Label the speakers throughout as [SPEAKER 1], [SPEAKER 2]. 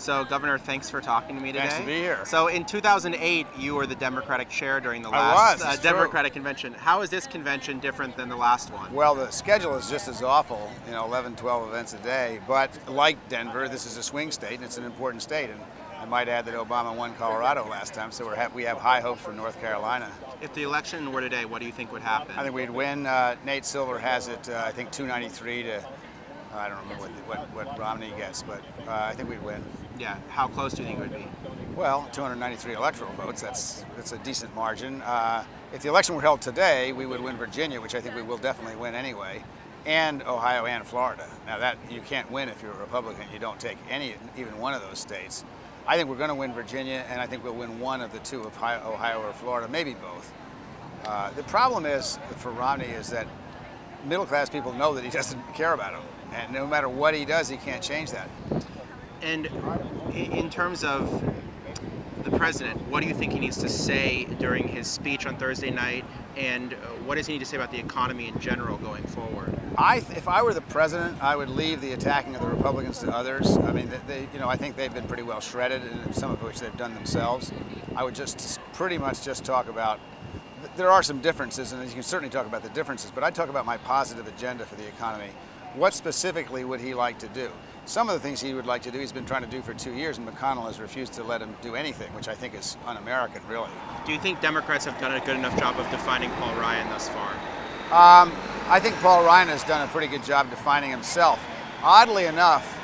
[SPEAKER 1] So, Governor, thanks for talking to me today.
[SPEAKER 2] Thanks to be here.
[SPEAKER 1] So, in 2008, you were the Democratic chair during the last Democratic convention. How is this convention different than the last one?
[SPEAKER 2] Well, the schedule is just as awful, 11, 12 events a day. But like Denver, this is a swing state, and it's an important state. And I might add that Obama won Colorado last time, so we have high hopes for North Carolina.
[SPEAKER 1] If the election were today, what do you think would happen?
[SPEAKER 2] I think we'd win. Nate Silver has it, I think, 293 to, I don't remember what Romney gets, but I think we'd win.
[SPEAKER 1] Yeah. How close do you think it would be?
[SPEAKER 2] Well, 293 electoral votes, that's a decent margin. If the election were held today, we would win Virginia, which I think we will definitely win anyway, and Ohio and Florida. Now that you can't win if you're a Republican. You don't take even one of those states. I think we're going to win Virginia, and I think we'll win one of the two of Ohio or Florida, maybe both. The problem is for Romney is that middle-class people know that he doesn't care about them, and no matter what he does, he can't change that.
[SPEAKER 1] And in terms of the president, what do you think he needs to say during his speech on Thursday night, and what does he need to say about the economy in general going forward?
[SPEAKER 2] If I were the president, I would leave the attacking of the Republicans to others. I mean, I think they've been pretty well shredded, and some of which they've done themselves. I would just pretty much just talk about. There are some differences, and you can certainly talk about the differences, but I'd talk about my positive agenda for the economy. What specifically would he like to do? Some of the things he would like to do, he's been trying to do for 2 years, and McConnell has refused to let him do anything, which I think is un-American, really.
[SPEAKER 1] Do you think Democrats have done a good enough job of defining Paul Ryan thus far?
[SPEAKER 2] I think Paul Ryan has done a pretty good job defining himself. Oddly enough,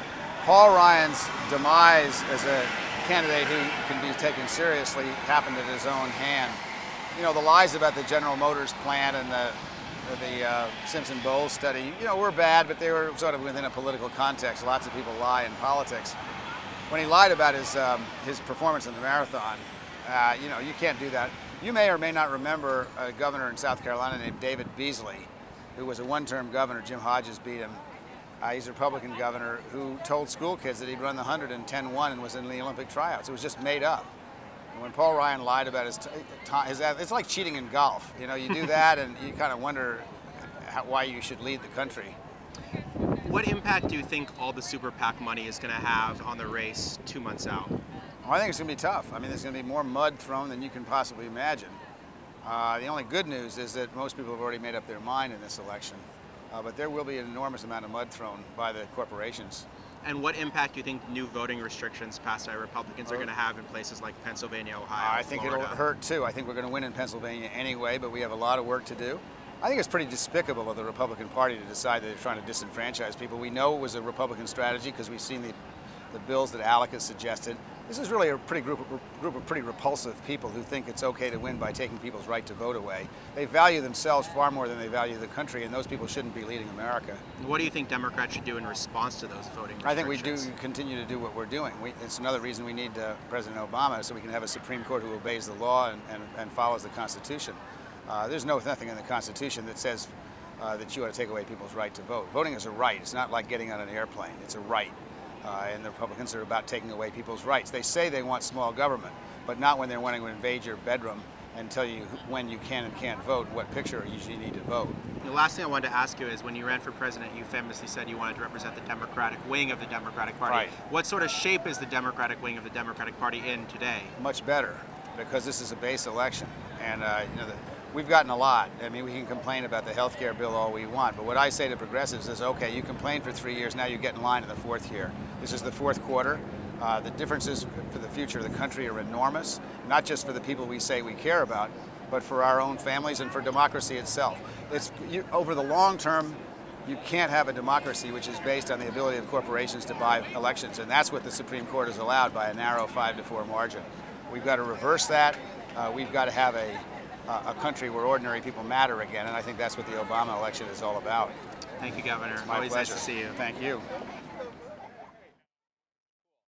[SPEAKER 2] Paul Ryan's demise as a candidate who can be taken seriously happened at his own hand. The lies about the General Motors plant and the Simpson-Bowles study, were bad, but they were sort of within a political context. Lots of people lie in politics. When he lied about his performance in the marathon, you can't do that. You may or may not remember a governor in South Carolina named David Beasley, who was a one-term governor. Jim Hodges beat him. He's a Republican governor who told school kids that he'd run the 100 in 10-1 and was in the Olympic tryouts. It was just made up. When Paul Ryan lied about his it's like cheating in golf. You do that and you kind of wonder why you should lead the country.
[SPEAKER 1] What impact do you think all the Super PAC money is going to have on the race 2 months out?
[SPEAKER 2] Well, I think it's going to be tough. I mean, there's going to be more mud thrown than you can possibly imagine. The only good news is that most people have already made up their mind in this election. But there will be an enormous amount of mud thrown by the corporations.
[SPEAKER 1] And what impact do you think new voting restrictions passed by Republicans are going to have in places like Pennsylvania, Ohio,
[SPEAKER 2] I think
[SPEAKER 1] Florida?
[SPEAKER 2] It'll hurt too. I think we're going to win in Pennsylvania anyway, but we have a lot of work to do. I think it's pretty despicable of the Republican Party to decide that they're trying to disenfranchise people. We know it was a Republican strategy because we've seen the bills that Alec has suggested. This is really a group of pretty repulsive people who think it's okay to win by taking people's right to vote away. They value themselves far more than they value the country, and those people shouldn't be leading America.
[SPEAKER 1] What do you think Democrats should do in response to those voting restrictions?
[SPEAKER 2] I think we do continue to do what we're doing. It's another reason we need President Obama, so we can have a Supreme Court who obeys the law and follows the Constitution. There's nothing in the Constitution that says that you ought to take away people's right to vote. Voting is a right. It's not like getting on an airplane. It's a right. And the Republicans are about taking away people's rights. They say they want small government, but not when they're wanting to invade your bedroom and tell you when you can and can't vote, what picture you need to vote.
[SPEAKER 1] The last thing I wanted to ask you is, when you ran for president, you famously said you wanted to represent the Democratic wing of the Democratic Party.
[SPEAKER 2] Right.
[SPEAKER 1] What sort of shape is the Democratic wing of the Democratic Party in today?
[SPEAKER 2] Much better, because this is a base election, and we've gotten a lot. I mean, we can complain about the health care bill all we want, but what I say to progressives is, okay, you complained for 3 years, now you get in line in the fourth year. This is the fourth quarter. The differences for the future of the country are enormous, not just for the people we say we care about, but for our own families and for democracy itself. Over the long term, you can't have a democracy which is based on the ability of corporations to buy elections, and that's what the Supreme Court has allowed by a narrow 5-4 margin. We've got to reverse that. We've got to have a country where ordinary people matter again, and I think that's what the Obama election is all about.
[SPEAKER 1] Thank you, Governor.
[SPEAKER 2] It's my
[SPEAKER 1] Always
[SPEAKER 2] pleasure.
[SPEAKER 1] Nice to see you.
[SPEAKER 2] Thank you.